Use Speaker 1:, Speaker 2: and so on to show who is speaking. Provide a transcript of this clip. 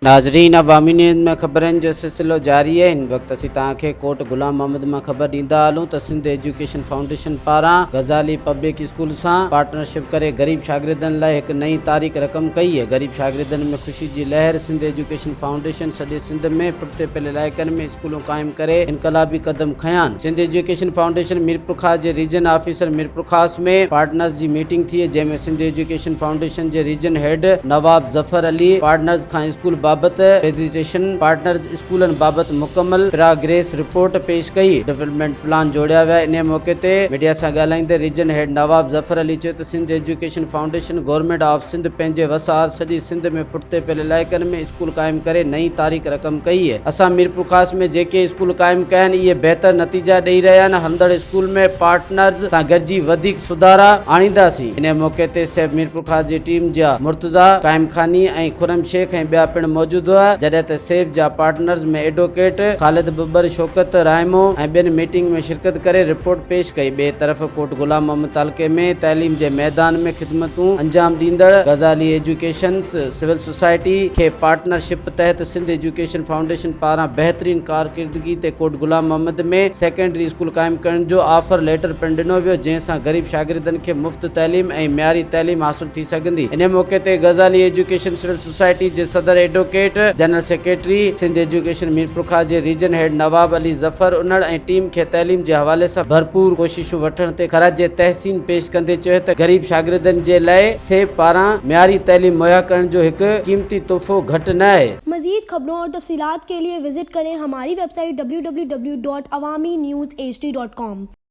Speaker 1: नाज़रीन, अवामी न्यूज़ में ख़बरनि जो सिलसिलो जारी है। इन वक्त असीं तव्हांखे कोट गुलाम मोहम्मद में ख़बर ॾींदा हलूं त सिंध एजुकेशन फाउंडेशन पारां गज़ाली पब्लिक स्कूल सां पार्टनरशिप करे गरीब शागिर्दनि लाइ हिकु नई तारीख़ रक़म कई है। गरीब शागिर्दनि में ख़ुशी जी लहर। सिंध एजुकेशन फाउंडेशन सॼे सिंध में पुठिते पियल इलाइक़नि में स्कूलूं क़ाइमु करे इनकलाबी क़दम खयां आहिनि। सिंध एजुकेशन फाउंडेशन मीरपुर ख़ास जे रीजन ऑफिसर मीरपुर ख़ास में पार्टनर्स जी मीटिंग थी, जंहिंमें सिंध एजुकेशन फाउंडेशन जे region head Nawab Zafar Ali partners खां स्कूल बाबत रजिस्ट्रेशन पार्टनर्स स्कूलनि बाबति मुकमल प्रोग्रेस रिपोर्ट पेश कई। डेवलपमेंट प्लान जोड़िया विया। इन मौके ते मीडिया सां ॻाल्हाईंदे रीजन हेड नवाब ज़फ़र अली चयो त Sindh education foundation government of Sindh पंहिंजे वसार सॼी सिंध में पुठिते पियल इलाइक़नि में स्कूल क़ाइमु करे नई तारीख़ रक़म कई है। असां मीरपुर ख़ास में जेके स्कूल क़ाइमु कया आहिनि इहे बहितर नतीजा ॾेई रहिया आहिनि। हलंदड़ स्कूल में पार्टनर्स सां गॾिजी वधीक सुधारा आणींदासीं। इन मौके ते सैब मीरपुर ख़ास जी टीम जा मुर्तज़ा काइम खानी ऐं खुरम शेख ऐं ॿिया पिणु मौजूदु हुआ, जॾहिं त सेफ जा पार्टनर्स में एडवोकेट ख़ालिद बब्बर, शौकत रायमो ऐं ॿियनि मीटिंग में शिरकत करे रिपोर्ट पेश कई। ॿिए तरफ़ कोट गुलाम मोहम्मद तालके में तइलीम जे मैदान में ख़िदमतूं अंजाम ॾींदड़ गज़ाली एजुकेशन सिविल सोसाइटी खे पार्टनरशिप तहत सिंध एजुकेशन फाउंडेशन पारां बहितरीन कारकिरदगी ते कोट गुलाम मोहम्मद में सेकेंडरी स्कूल क़ाइमु करण जो ऑफर लेटर पिणु ॾिनो वियो, जंहिंसां गरीब शागिर्दनि खे मुफ़्त तइलीम ऐं मियारी तइलीम हासिल थी सघंदी। इन मौके ते गज़ाली एजुकेशन सिविल सोसाइटी जे सदर advocate general secretary Sindh education Mirpur Khas जे रीजन हेड नवाब अली ज़फ़र उनड़ ऐं टीम खे तइलीम जे हवाले सां भरपूर कोशिशूं वठण ते ख़राज तहसीन पेश कंदे चयो त गरीब शागिर्दनि जे लाइ सेब पारां मियारी तइलीम मुहैया करण जो हिकु कीमती तोहफ़ो घटि न आहे।
Speaker 2: मज़ीद खबरों और तफसीलात के लिए विजिट करें हमारी वेबसाइट www.awamiNewsHD.com।